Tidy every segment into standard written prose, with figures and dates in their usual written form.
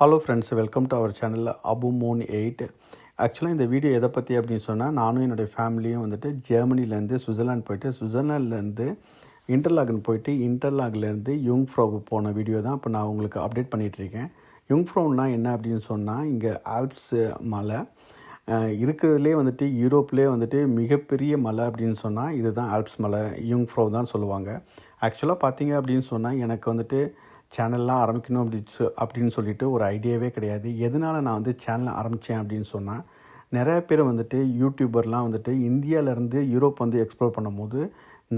Hello friends, welcome to our channel Abu moon 8. ஆக்சுவலாக இந்த video எதை பற்றி அப்படின்னு சொன்னால், நானும் என்னுடைய ஃபேமிலியும் வந்துட்டு ஜெர்மனிலேருந்து சுவிட்சர்லாந்து போயிட்டு, சுவிட்சர்லாண்ட்லேருந்து இன்டர்லாகன் போயிட்டு, இன்டர்லாக்லேருந்து யுங்ஃப்ரோவுக்கு போன வீடியோ தான் இப்போ நான் உங்களுக்கு அப்டேட் பண்ணிகிட்ருக்கேன். யுங்ஃப்ரோன்னா என்ன அப்படின்னு சொன்னால், இங்கே ஆல்ப்ஸ் மலை இருக்கிறதுலே வந்துட்டு யூரோப்லேயே வந்துட்டு மிகப்பெரிய மலை அப்படின்னு சொன்னால் இதுதான் ஆல்ப்ஸ் மலை, யுங்ஃப்ரோ தான் சொல்லுவாங்க. ஆக்சுவலாக பார்த்தீங்க அப்படின்னு சொன்னால், எனக்கு வந்துட்டு சேனல்லாம் ஆரம்பிக்கணும் அப்படின்னு சொல்லிட்டு ஒரு ஐடியாவே கிடையாது. எதனால் நான் வந்து சேனல் ஆரம்பித்தேன் அப்படின்னு சொன்னால், நிறைய பேர் வந்துட்டு யூடியூபர்லாம் வந்துட்டு இந்தியாவிலேருந்து யூரோப் வந்து எக்ஸ்ப்ளோர் பண்ணும்போது,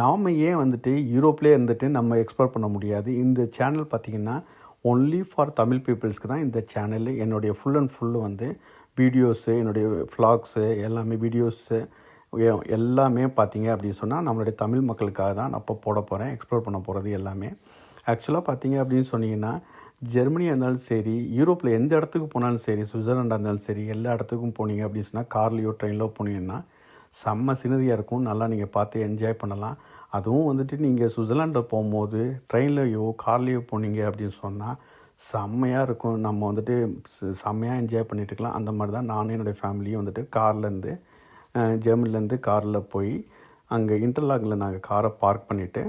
நாம் ஏன் வந்துட்டு யூரோப்லேயே இருந்துட்டு நம்ம எக்ஸ்ப்ளோர் பண்ண முடியாது? இந்த சேனல் பார்த்திங்கன்னா ஒன்லி ஃபார் தமிழ் பீப்புள்ஸ்க்கு தான் இந்த சேனல். என்னுடைய ஃபுல் அண்ட் ஃபுல்லு வந்து வீடியோஸு, என்னுடைய ஃப்ளாக்ஸு எல்லாமே வீடியோஸு எல்லாமே பார்த்திங்க அப்படின்னு சொன்னால் நம்மளுடைய தமிழ் மக்களுக்காக தான் நான் இப்போ போட போகிறேன், எக்ஸ்ப்ளோர் பண்ண போகிறது எல்லாமே. ஆக்சுவலாக பார்த்தீங்க அப்படின்னு சொன்னீங்கன்னா, ஜெர்மனியாக இருந்தாலும் சரி, யூரோப்பில் எந்த இடத்துக்கு போனாலும் சரி, சுவிட்சர்லாண்டாக இருந்தாலும் சரி, எல்லா இடத்துக்கும் போனீங்க அப்படின்னு சொன்னால் கார்லேயோ ட்ரெயினிலோ போனீங்கன்னா செம்ம சினரியாக இருக்கும். நல்லா நீங்கள் பார்த்து என்ஜாய் பண்ணலாம். அதுவும் வந்துட்டு நீங்கள் சுவிட்சர்லாண்டில் போகும்போது ட்ரெயின்லையோ கார்லேயோ போனீங்க அப்படின்னு சொன்னால் செம்மையாக இருக்கும். நம்ம வந்துட்டு செம்மையாக என்ஜாய் பண்ணிட்டு இருக்கலாம். அந்த மாதிரி தான் நானும் என்னுடைய ஃபேமிலியும் வந்துட்டு கார்லேருந்து ஜெர்மனிலேருந்து காரில் போய் அங்கே இன்டர்லாகில் நாங்கள் காரை பார்க் பண்ணிவிட்டு,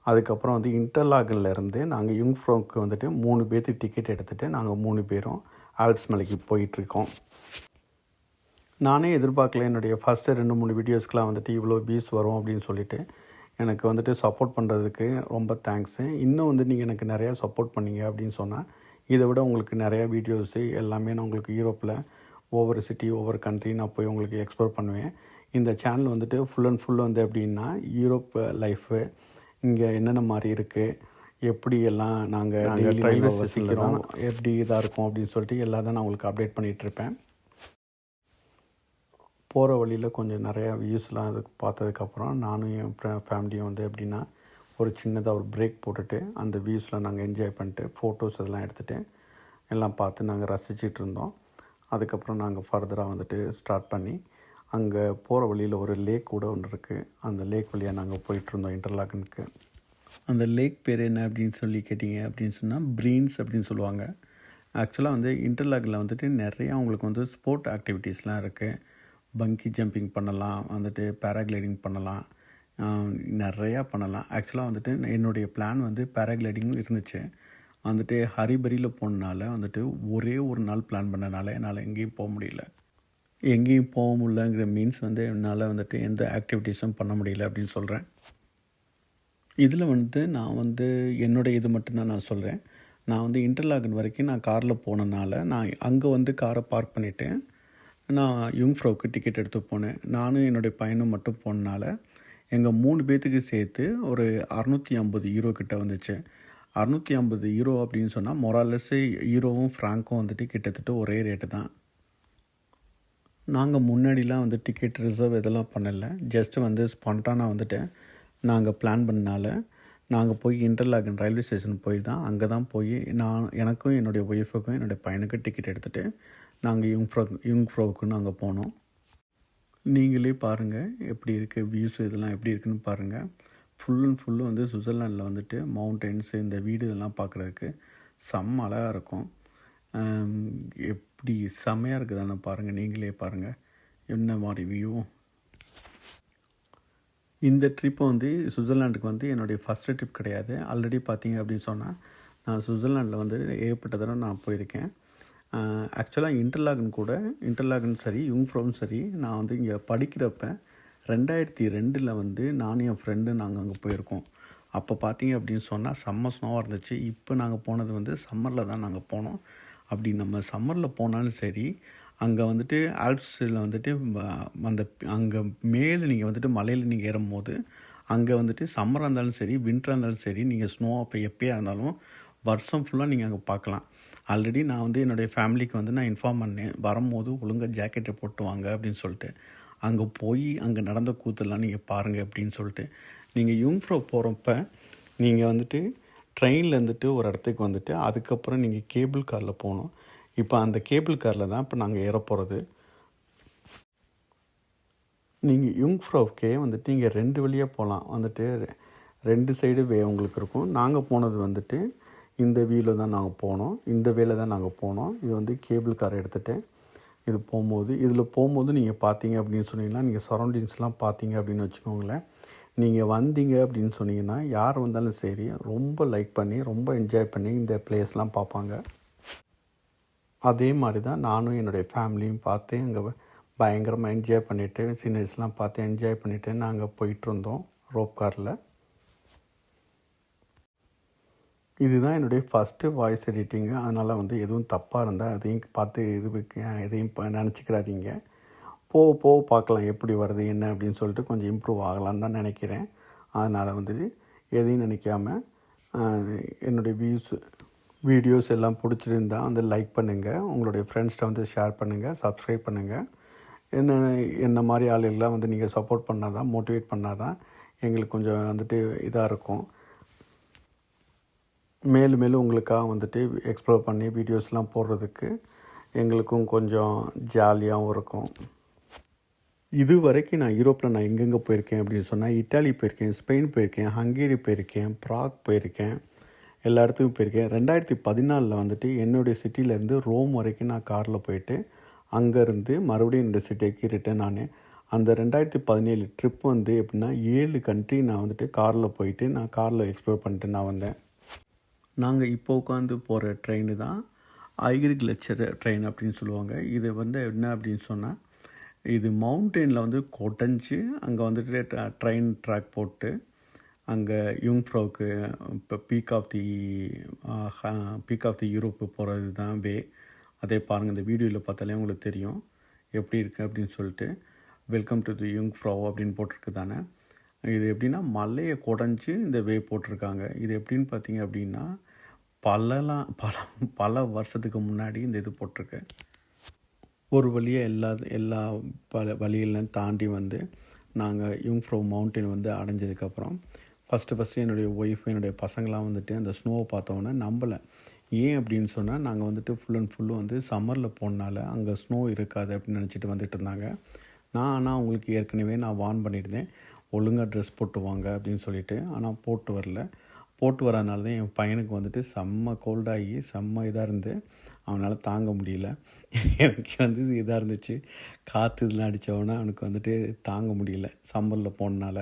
அதுக்கப்புறம் வந்து இன்டர்லாகன்லேருந்து நாங்கள் யுங்ஃப்ரோவுக்கு வந்துட்டு 3 பேர்த்துக்கு டிக்கெட் எடுத்துகிட்டு நாங்கள் 3 பேரும் ஆல்ப்ஸ் மலைக்கு போயிட்டுருக்கோம். நானே எதிர்பார்க்கல, என்னுடைய ஃபஸ்ட்டு 2-3 வீடியோஸ்க்கெலாம் வந்துட்டு இவ்வளோ வியூஸ் வரும் அப்படின்னு சொல்லிட்டு எனக்கு வந்துட்டு சப்போர்ட் பண்ணுறதுக்கு ரொம்ப தேங்க்ஸு. இன்னும் வந்து நீங்கள் எனக்கு நிறையா சப்போர்ட் பண்ணீங்க அப்படின்னு சொன்னால், இதை விட உங்களுக்கு நிறையா வீடியோஸு எல்லாமே நான் உங்களுக்கு யூரோப்பில் ஒவ்வொரு சிட்டி ஒவ்வொரு கண்ட்ரி நான் போய் உங்களுக்கு எக்ஸ்ப்ளோர் பண்ணுவேன். இந்த சேனல் வந்துட்டு ஃபுல் அண்ட் ஃபுல் வந்து எப்படின்னா யூரோப் லைஃபு, இங்கே என்னென்ன மாதிரி இருக்குது, எப்படி எல்லாம் நாங்கள் ட்ரைவில் வசிக்கிறோம், எப்படி இதாக இருக்கும் அப்படின்னு சொல்லிட்டு எல்லாம் தான் நான் உங்களுக்கு அப்டேட் பண்ணிகிட்ருப்பேன். போகிற வழியில் கொஞ்சம் நிறையா வியூஸ்லாம் அதுக்கு பார்த்ததுக்கப்புறம் நானும் என் ஃபேமிலியும் வந்து எப்படின்னா ஒரு சின்னதாக ஒரு பிரேக் போட்டுட்டு அந்த வியூஸில் நாங்கள் என்ஜாய் பண்ணிட்டு ஃபோட்டோஸ் அதெல்லாம் எடுத்துகிட்டு எல்லாம் பார்த்து நாங்கள் ரசிச்சிட்டு இருந்தோம். அதுக்கப்புறம் நாங்கள் ஃபர்தராக வந்துட்டு ஸ்டார்ட் பண்ணி அங்கே போகிற வழியில் ஒரு லேக் கூட ஒன்று இருக்குது. அந்த லேக் வழியாக நாங்கள் போயிட்டுருந்தோம் இன்டர்லாகனுக்கு. அந்த லேக் பேர் என்ன அப்படின்னு சொல்லி கேட்டிங்க அப்படின்னு சொன்னால் ப்ரீன்ஸ் அப்படின்னு சொல்லுவாங்க. ஆக்சுவலாக வந்து இன்டர்லாகில் வந்துட்டு நிறையா அவங்களுக்கு வந்து ஸ்போர்ட் ஆக்டிவிட்டீஸ்லாம் இருக்குது. பங்கி ஜம்பிங் பண்ணலாம், வந்துட்டு பேராக்ளைடிங் பண்ணலாம், நிறையா பண்ணலாம். ஆக்சுவலாக வந்துட்டு என்னுடைய பிளான் வந்து பேராக்ளைடிங்கும் இருந்துச்சு. வந்துட்டு ஹரிபரியில் போனனால வந்துட்டு ஒரே ஒரு நாள் பிளான் பண்ணனால என்னால் எங்கேயும் போக முடியல. எங்கேயும் போக முடியலங்கிற மீன்ஸ் வந்து என்னால் வந்துட்டு எந்த ஆக்டிவிட்டீஸும் பண்ண முடியல அப்படின்னு சொல்கிறேன். இதில் வந்து நான் வந்து என்னுடைய இது மட்டும்தான் நான் சொல்கிறேன். நான் வந்து இன்டர்லாகன் வரைக்கும் நான் காரில் போனனால நான் அங்கே வந்து காரை பார்க் பண்ணிவிட்டு நான் யுங்ஃப்ரோவுக்கு டிக்கெட் எடுத்து போனேன். நானும் என்னுடைய பையனும் மட்டும் போனனால எங்கள் 3 பேர்த்துக்கு சேர்த்து ஒரு 650 யூரோ கிட்ட வந்துச்சு. 650 யூரோ அப்படின்னு சொன்னால் மொராலஸ் யூரோவும் ஃப்ராங்க்கும் வந்துட்டு கிட்டத்தட்ட ஒரே ரேட்டு தான். நாங்கள் முன்னாடிலாம் வந்து டிக்கெட் ரிசர்வ் இதெல்லாம் பண்ணலை. ஜஸ்ட்டு வந்து ஸ்பான்டானாக வந்துட்டு நாங்கள் பிளான் பண்ணனால நாங்கள் போய் இன்டர்லாகன் ரயில்வே ஸ்டேஷன் போய் தான் அங்கே தான் போய் எனக்கும் என்னுடைய ஒய்ஃபுக்கும் என்னுடைய பையனுக்கும் டிக்கெட் எடுத்துகிட்டு நாங்கள் யுங்ஃப்ரோவுக்கு நாங்கள் போனோம். நீங்களே பாருங்கள் எப்படி இருக்குது வியூஸ், இதெல்லாம் எப்படி இருக்குதுன்னு பாருங்கள். ஃபுல் அண்ட் ஃபுல்லு வந்து சுவிட்சர்லாண்டில் வந்துட்டு மவுண்டன்ஸு, இந்த வீடு இதெல்லாம் பார்க்குறதுக்கு செம்ம அழகாக இருக்கும். எப்படி செம்மையாக இருக்குதானே பாருங்கள், நீங்களே பாருங்கள் என்ன மாதிரி வியூ. இந்த ட்ரிப்பை வந்து சுவிட்சர்லாண்டுக்கு வந்து என்னுடைய ஃபஸ்ட்டு ட்ரிப் கிடையாது. ஆல்ரெடி பார்த்தீங்க அப்படின்னு சொன்னால் நான் சுவிட்சர்லாண்டில் வந்து ஏகப்பட்ட தடவை நான் போயிருக்கேன். ஆக்சுவலாக இன்டர்லாகன் சரி, யுங்ஃப்ரோவும் சரி, நான் வந்து இங்கே படிக்கிறப்ப 2002 வந்து நானும் என் ஃப்ரெண்டு நாங்கள் அங்கே போயிருக்கோம். அப்போ பார்த்தீங்க அப்படின்னு சொன்னால் செம்ம ஸ்னோவாக இருந்துச்சு. இப்போ நாங்கள் போனது வந்து சம்மரில் தான் நாங்கள் போனோம். அப்படி நம்ம சம்மரில் போனாலும் சரி, அங்கே வந்துட்டு ஆல்ப்ஸில் வந்துட்டு அந்த அங்கே மேலே நீங்கள் வந்துட்டு மலையில் நீங்கள் ஏறும்போது அங்கே வந்துட்டு சம்மராக இருந்தாலும் சரி, வின்டராக இருந்தாலும் சரி, நீங்கள் ஸ்னோ அப்போ எப்போயா இருந்தாலும் வருஷம் ஃபுல்லாக நீங்கள் அங்கே பார்க்கலாம். ஆல்ரெடி நான் வந்து என்னுடைய ஃபேமிலிக்கு வந்து நான் இன்ஃபார்ம் பண்ணேன், வரும்போது ஒழுங்காக ஜாக்கெட்டை போட்டு வாங்க அப்படின்னு சொல்லிட்டு. அங்கே போய் அங்கே நடந்த கூத்தெல்லாம் நீங்கள் பாருங்கள் அப்படின்னு சொல்லிட்டு. நீங்கள் யுங்ஃப்ரோ போகிறப்ப நீங்கள் வந்துட்டு ட்ரெயினில் இருந்துட்டு ஒரு இடத்துக்கு வந்துட்டு அதுக்கப்புறம் நீங்கள் கேபிள் காரில் போகணும். இப்போ அந்த கேபிள் காரில் தான் இப்போ நாங்கள் ஏற போகிறது. நீங்கள் யுங்ஃப்ரோவுக்கே வந்துட்டு நீங்கள் 2 வழியாக போகலாம். வந்துட்டு 2 சைடு உங்களுக்கு இருக்கும். நாங்கள் போனது வந்துட்டு இந்த வியூவில் தான் நாங்கள் போனோம். இந்த வேல தான் நாங்கள் போனோம். இது வந்து கேபிள் கார் எடுத்துகிட்டேன். இது போகும்போது இதில் போகும்போது நீங்கள் பார்த்தீங்க அப்படின்னு சொன்னீங்கன்னா, நீங்கள் சரௌண்டிங்ஸ்லாம் பார்த்தீங்க அப்படின்னு வச்சுக்கோங்களேன், நீங்கள் வந்தீங்க அப்படின்னு சொன்னீங்கன்னா யார் வந்தாலும் சரி ரொம்ப லைக் பண்ணி ரொம்ப என்ஜாய் பண்ணி இந்த பிளேஸ்லாம் பார்ப்பாங்க. அதே மாதிரி தான் நானும் என்னுடைய ஃபேமிலியும் பார்த்து அங்கே பயங்கரமாக என்ஜாய் பண்ணிவிட்டு சீனரிஸ்லாம் பார்த்து என்ஜாய் பண்ணிவிட்டு நாங்கள் போயிட்டுருந்தோம் ரோப் காரில். இதுதான் என்னுடைய ஃபஸ்ட்டு வாய்ஸ் எடிட்டிங்கு. அதனால் வந்து எதுவும் தப்பாக இருந்தால் அதையும் பார்த்து எதையும் நினச்சிக்கிறாதீங்க. போக போக பார்க்கலாம் எப்படி வருது என்ன அப்படின்னு சொல்லிட்டு கொஞ்சம் இம்ப்ரூவ் ஆகலான்னு தான் நினைக்கிறேன். அதனால் வந்து எதையும் நினைக்காம என்னுடைய வீடியோஸ் எல்லாம் பிடிச்சிருந்தா வந்து லைக் பண்ணுங்கள், உங்களுடைய ஃப்ரெண்ட்ஸ்கிட்ட வந்து ஷேர் பண்ணுங்கள், சப்ஸ்கிரைப் பண்ணுங்கள். என்ன மாதிரி ஆளுகள்லாம் வந்து நீங்கள் சப்போர்ட் பண்ணால் தான், மோட்டிவேட் பண்ணால் தான் எங்களுக்கு கொஞ்சம் வந்துட்டு இதாக இருக்கும். மேலும் மேலும் உங்களுக்காக வந்துட்டு எக்ஸ்ப்ளோர் பண்ணி வீடியோஸ்லாம் போடுறதுக்கு எங்களுக்கும் கொஞ்சம் ஜாலியாகவும் இருக்கும். இது வரைக்கும் நான் யூரோப்பில் நான் எங்கெங்கே போயிருக்கேன் அப்படின்னு சொன்னால், இட்டாலி போயிருக்கேன், ஸ்பெயின் போயிருக்கேன், ஹங்கேரி போயிருக்கேன், ப்ராக் போயிருக்கேன், எல்லா இடத்துக்கும் போயிருக்கேன். 2014 வந்துட்டு என்னுடைய சிட்டியிலேருந்து ரோம் வரைக்கும் நான் காரில் போயிட்டு அங்கேருந்து மறுபடியும் என்னுடைய சிட்டிக்கு ரிட்டர்ன் ஆனேன். அந்த 2017 ட்ரிப் வந்து எப்படின்னா 7 கண்ட்ரி நான் வந்துட்டு காரில் போயிட்டு நான் காரில் எக்ஸ்ப்ளோர் பண்ணிட்டு நான் வந்தேன். நாங்கள் இப்போ உட்காந்து போகிற ட்ரெயின் தான் ஐகிரி கிளச்சர் ட்ரெயின் அப்படின்னு சொல்லுவாங்க. இது வந்து என்ன அப்படின்னு சொன்னால், இது மவுண்டெயினில் வந்து கொடைஞ்சி அங்கே வந்துட்டு ட்ரெயின் ட்ராக் போட்டு அங்கே யுங்ஃப்ரோவுக்கு இப்போ பீக் ஆஃப் தி யூரோப்பு போகிறது தான் வே. அதே பாருங்கள், இந்த வீடியோவில் பார்த்தாலே உங்களுக்கு தெரியும் எப்படி இருக்குது அப்படின்னு சொல்லிட்டு. வெல்கம் டு தி யுங்ஃப்ரோ அப்படின்னு போட்டிருக்கு தானே. இது எப்படின்னா மலையை குடஞ்சி இந்த வே போட்டிருக்காங்க. இது எப்படின்னு பார்த்தீங்க அப்படின்னா பல வருஷத்துக்கு முன்னாடி இந்த இது போட்டிருக்கு. ஒரு வழியாக எல்லா வழியெல்லாம் தாண்டி வந்து நாங்கள் யுங்ஃப்ரோ மவுண்டன் வந்து அடைஞ்சதுக்கப்புறம் ஃபஸ்ட்டு என்னுடைய ஒய்ஃப் என்னுடைய பசங்களாம் வந்துட்டு அந்த ஸ்னோவை பார்த்தோன்னே நம்பலை. ஏன் அப்படின்னு சொன்னால், நாங்கள் வந்துட்டு ஃபுல் அண்ட் ஃபுல்லும் வந்து சம்மரில் போனனால அங்கே ஸ்னோ இருக்காது அப்படின்னு நினச்சிட்டு வந்துட்டு இருந்தாங்க. ஆனால் அவங்களுக்கு ஏற்கனவே நான் வார்ன் பண்ணியிருந்தேன், ஒழுங்காக ட்ரெஸ் போட்டு வாங்க அப்படின்னு சொல்லிட்டு. ஆனால் போட்டு வரல. போட்டு வரதுனால தான் என் பையனுக்கு வந்துட்டு செம்ம கோல்டாகி செம்ம இதாக இருந்து அவனால் தாங்க முடியல. எனக்கு வந்து இதாக இருந்துச்சு, காற்று இதெல்லாம் அடித்தவொன்னே அவனுக்கு வந்துட்டு தாங்க முடியல சம்மரில் போனனால.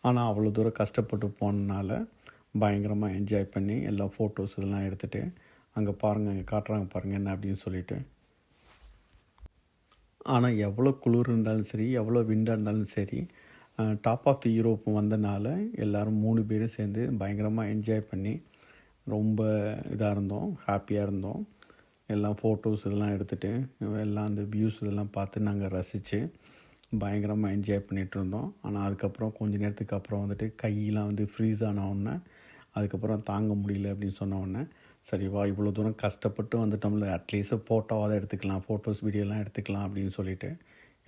ஆனால் அவ்வளோ தூரம் கஷ்டப்பட்டு போனனால பயங்கரமாக என்ஜாய் பண்ணி எல்லா ஃபோட்டோஸ் இதெல்லாம் எடுத்துகிட்டு அங்கே பாருங்கள், அங்கே காட்டுறாங்க பாருங்கள் என்ன அப்படின்னு சொல்லிட்டு. ஆனால் எவ்வளோ குளிர் இருந்தாலும் சரி, எவ்வளோ விண்டாக இருந்தாலும் சரி, டாப் ஆஃப் தி யூரோப் வந்தனால எல்லோரும் 3 பேரும் சேர்ந்து பயங்கரமாக என்ஜாய் பண்ணி ரொம்ப இதாக இருந்தோம், ஹாப்பியாக இருந்தோம். எல்லாம் ஃபோட்டோஸ் இதெல்லாம் எடுத்துகிட்டு எல்லாம் அந்த வியூஸ் இதெல்லாம் பார்த்து நாங்கள் ரசித்து பயங்கரமாக என்ஜாய் பண்ணிகிட்டு இருந்தோம். ஆனால் அதுக்கப்புறம் கொஞ்சம் நேரத்துக்கு அப்புறம் வந்துட்டு கையெல்லாம் வந்து ஃப்ரீஸ் ஆனவுடனே அதுக்கப்புறம் தாங்க முடியல அப்படின்னு சொன்னோடனே, சரி வா இவ்வளோ தூரம் கஷ்டப்பட்டு வந்துட்டோம்ல, அட்லீஸ்ட் ஃபோட்டோவாக எடுத்துக்கலாம், ஃபோட்டோஸ் வீடியோலாம் எடுத்துக்கலாம் அப்படின்னு சொல்லிவிட்டு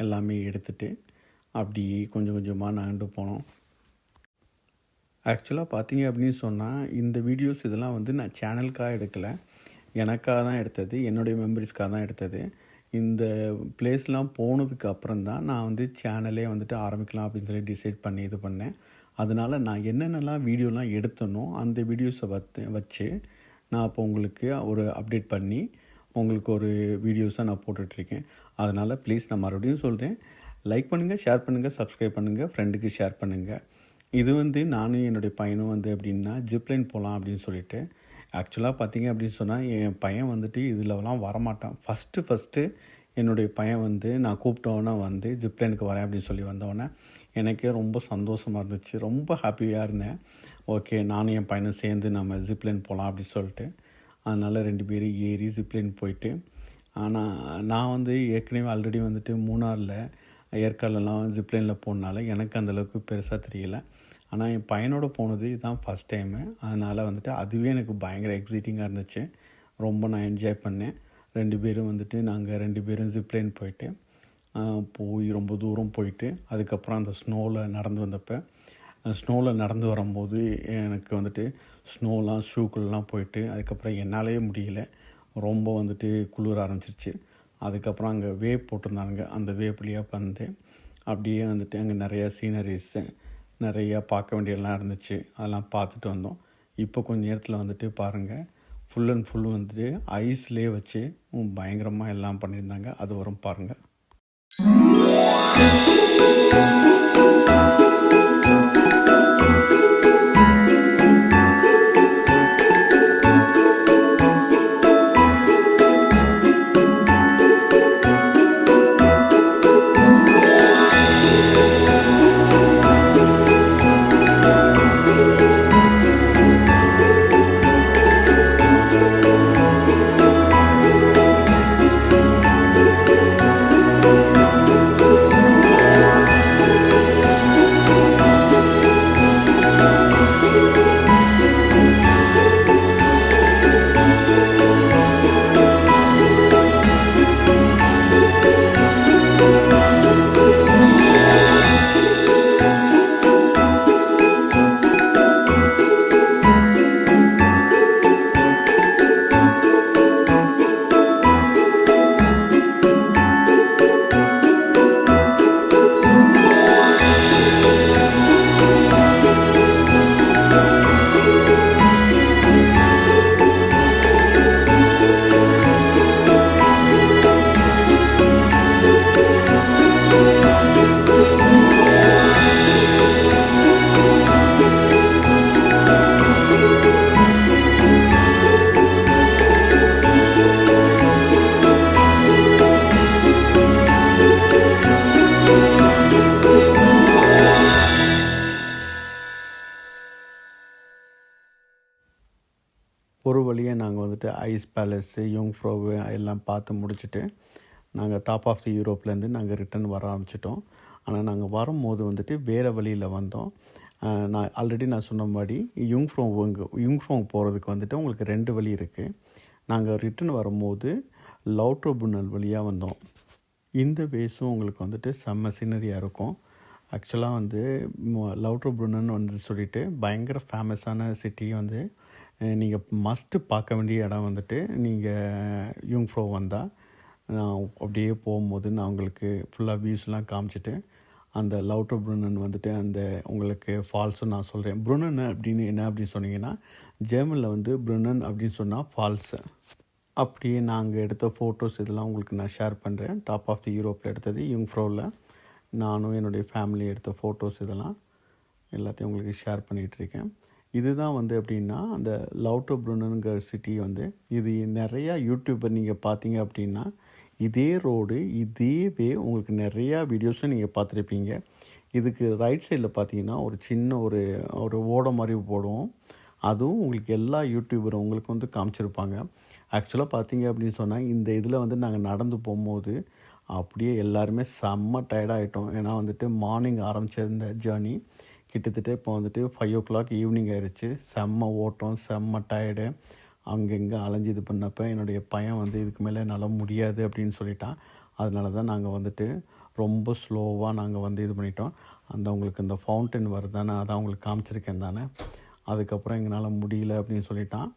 எல்லாமே எடுத்துகிட்டு அப்படியே கொஞ்சம் கொஞ்சமாக நகண்டு போனோம். ஆக்சுவலாக பார்த்தீங்க அப்படின்னு சொன்னால், இந்த வீடியோஸ் இதெல்லாம் வந்து நான் சேனலுக்காக எடுக்கலை, எனக்காக தான் எடுத்தது, என்னுடைய மெமரிஸ்க்காக தான் எடுத்தது. இந்த பிளேஸ்லாம் போனதுக்கு அப்புறம் தான் நான் வந்து சேனலே வந்துட்டு ஆரம்பிக்கலாம் அப்படின்னு சொல்லி டிசைட் பண்ணி இது பண்ணேன். அதனால் நான் என்னென்னலாம் வீடியோலாம் எடுத்தனோ அந்த வீடியோஸை வச்சு நான் இப்போ உங்களுக்கு ஒரு அப்டேட் பண்ணி உங்களுக்கு ஒரு வீடியோஸாக நான் போட்டுட்ருக்கேன். அதனால் ப்ளீஸ் நான் மறுபடியும் சொல்கிறேன், லைக் பண்ணுங்கள், ஷேர் பண்ணுங்கள், சப்ஸ்கிரைப் பண்ணுங்கள், ஃப்ரெண்டுக்கு ஷேர் பண்ணுங்கள். இது வந்து நானும் என்னுடைய பையனும் வந்து எப்படின்னா ஜிப்லைன் போகலாம் அப்படின்னு சொல்லிட்டு. ஆக்சுவலாக பார்த்தீங்க அப்படின்னு சொன்னால் என் பையன் வந்துட்டு இதிலலாம் வரமாட்டான். ஃபஸ்ட்டு என்னுடைய பையன் வந்து நான் கூப்பிட்டோன்னே வந்து ஜிப்லைனுக்கு வரேன் அப்படின்னு சொல்லி வந்தோடனே எனக்கே ரொம்ப சந்தோஷமாக இருந்துச்சு, ரொம்ப ஹாப்பியாக இருந்தேன். ஓகே, நானும் என் பையனும் சேர்ந்து நம்ம ஜிப்லைன் போகலாம் அப்படின்னு சொல்லிட்டு. அதனால் 2 பேரும் ஏறி ஜிப்லைன் போயிட்டு. ஆனால் நான் வந்து ஏற்கனவே ஆல்ரெடி வந்துட்டு மூணாரில் ஏற்காடுலாம் ஜிப்லைனில் போனனால எனக்கு அந்தளவுக்கு பெருசாக தெரியல. ஆனால் என் பையனோட போனது இதுதான் ஃபஸ்ட் டைமு. அதனால் வந்துட்டு அதுவே எனக்கு பயங்கர எக்ஸைட்டிங்காக இருந்துச்சு, ரொம்ப நான் என்ஜாய் பண்ணேன். 2 பேரும் வந்துட்டு நாங்கள் 2 பேரும் ஜிப்லைன் போயிட்டு போய் ரொம்ப தூரம் போயிட்டு அதுக்கப்புறம் அந்த ஸ்னோவில் நடந்து வரும்போது எனக்கு வந்துட்டு ஸ்னோலாம் ஷூக்குள்ளலாம் போயிட்டு அதுக்கப்புறம் என்னாலே முடியல, ரொம்ப வந்துட்டு குளிர ஆரம்பிச்சிருச்சு. அதுக்கப்புறம் அங்கே வேவ் போட்டிருந்தாங்க, அந்த வேவ் வழியாக வந்து அப்படியே வந்துட்டு அங்கே நிறையா சீனரிஸு நிறையா பார்க்க வேண்டியதெல்லாம் இருந்துச்சு, அதெல்லாம் பார்த்துட்டு வந்தோம். இப்போ கொஞ்சம் நேரத்தில் வந்துட்டு பாருங்கள், ஃபுல் அண்ட் ஃபுல் வந்துட்டு ஐஸ்லேயே வச்சு பயங்கரமாக எல்லாம் பண்ணியிருந்தாங்க. அது வரும் பாருங்கள். ஒரு வழியாக நாங்கள் வந்துட்டு ஐஸ் பேலஸு, யூங்ஃப்ரோவு எல்லாம் பார்த்து முடிச்சுட்டு நாங்கள் டாப் ஆஃப் தி யூரோப்லேருந்து நாங்கள் ரிட்டன் வர ஆரம்பிச்சிட்டோம். ஆனால் நாங்கள் வரும்போது வந்துட்டு வேறு வழியில் வந்தோம். நான் ஆல்ரெடி சொன்ன மாதிரி யூங்ஃப்ரோங் போகிறதுக்கு வந்துட்டு உங்களுக்கு 2 வழி இருக்குது. நாங்கள் ரிட்டன் வரும்போது லவுட்ரோபுனல் வழியாக வந்தோம். இந்த வேஸும் உங்களுக்கு வந்துட்டு செம்ம சீனரியாக இருக்கும். ஆக்சுவலாக வந்து லவுட்ரோபுனன் வந்து சொல்லிட்டு பயங்கர ஃபேமஸான சிட்டி வந்து நீங்கள் மஸ்ட்டு பார்க்க வேண்டிய இடம் வந்துட்டு நீங்கள் யூங்ஃப்ரோ வந்தால் நான் அப்படியே போகும்போது நான் உங்களுக்கு ஃபுல்லாக வியூஸ்லாம் காமிச்சிட்டு அந்த லவுட்ரோ ப்ருனன் வந்துட்டு அந்த உங்களுக்கு ஃபால்ஸும் நான் சொல்கிறேன். ப்ருனன் அப்படின்னு என்ன அப்படின்னு சொன்னீங்கன்னா ஜெர்மனில் வந்து ப்ருனன் அப்படின்னு சொன்னால் ஃபால்ஸு. அப்படியே நாங்கள் எடுத்த ஃபோட்டோஸ் இதெல்லாம் உங்களுக்கு நான் ஷேர் பண்ணுறேன். டாப் ஆஃப் தி யூரோப்பில் எடுத்தது யூங்ஃப்ரோவில் நானும் என்னுடைய ஃபேமிலி எடுத்த ஃபோட்டோஸ் இதெல்லாம் எல்லாத்தையும் உங்களுக்கு ஷேர் பண்ணிகிட்ருக்கேன். இதுதான் வந்து எப்படின்னா அந்த லவுட்ரோ ப்ருனனுங்கிற சிட்டி வந்து இது நிறையா யூடியூபர் நீங்கள் பார்த்தீங்க அப்படின்னா இதே ரோடு இதே வே உங்களுக்கு நிறையா வீடியோஸும் நீங்கள் பார்த்துருப்பீங்க. இதுக்கு ரைட் சைடில் பார்த்தீங்கன்னா ஒரு சின்ன ஒரு ஓடை மாதிரி போடுவோம். அதுவும் உங்களுக்கு எல்லா யூடியூபரும் உங்களுக்கு வந்து காமிச்சிருப்பாங்க. ஆக்சுவலாக பார்த்தீங்க அப்படின்னு சொன்னால் இந்த இதில் வந்து நாங்கள் நடந்து போகும்போது அப்படியே எல்லாருமே செம்ம டயர்டாகிட்டோம். ஏன்னா வந்துட்டு மார்னிங் ஆரம்பித்த இந்த ஜேர்னி கிட்டத்தட்ட இப்போ வந்துட்டு 5 o'clock ஈவினிங் ஆயிடுச்சு. செம்ம ஓட்டம், செம்ம டயர்டு. அங்கங்கே அலைஞ்சி இது பண்ணப்போ என்னுடைய பையன் வந்து இதுக்கு மேலே என்னால் முடியாது அப்படின்னு சொல்லிட்டான். அதனால தான் நாங்கள் வந்துட்டு ரொம்ப ஸ்லோவாக நாங்கள் வந்து இது பண்ணிட்டோம். உங்களுக்கு இந்த ஃபவுண்டன் வருதானே அதான் உங்களுக்கு காமிச்சிருக்கேன் தானே. அதுக்கப்புறம் எங்களால் முடியல அப்படின்னு சொல்லிட்டான்.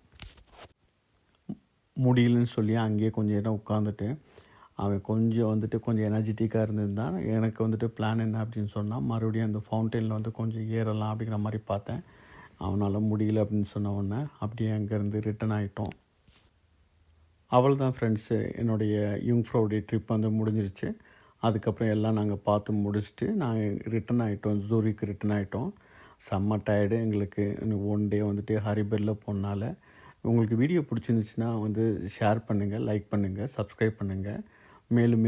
முடியலன்னு சொல்லி அங்கேயே கொஞ்சம் நேரம் உட்காந்துட்டு அவன் கொஞ்சம் எனர்ஜெட்டிக்காக இருந்திருந்தான். எனக்கு வந்துட்டு பிளான் என்ன அப்படின்னு சொன்னால் மறுபடியும் அந்த ஃபவுண்டெயினில் வந்து கொஞ்சம் ஏறலாம் அப்படிங்கிற மாதிரி பார்த்தேன். அவனால் முடியல அப்படின்னு சொன்ன உடனே அப்படியே அங்கேருந்து ரிட்டன் ஆகிட்டோம். அவள் தான் ஃப்ரெண்ட்ஸு, என்னுடைய யூங்ஃப்ரோடைய ட்ரிப் வந்து முடிஞ்சிருச்சு. அதுக்கப்புறம் எல்லாம் நாங்கள் பார்த்து முடிச்சுட்டு நாங்கள் ரிட்டன் ஆகிட்டோம். ஜூரிக்கு ரிட்டன் ஆகிட்டோம். செம்ம டயர்டு எங்களுக்கு. 1 day வந்துட்டு ஹரிபரில் போனால. உங்களுக்கு வீடியோ பிடிச்சிருந்துச்சுன்னா வந்து ஷேர் பண்ணுங்கள், லைக் பண்ணுங்கள், சப்ஸ்கிரைப் பண்ணுங்கள். மேலும்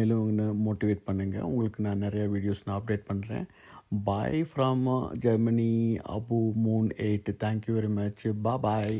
மோட்டிவேட் பண்ணுங்கள். உங்களுக்கு நான் நிறையா வீடியோஸ் நான் அப்டேட் பண்ணுறேன். Bye from Germany, Abu moon 8. Thank you very much. Bye.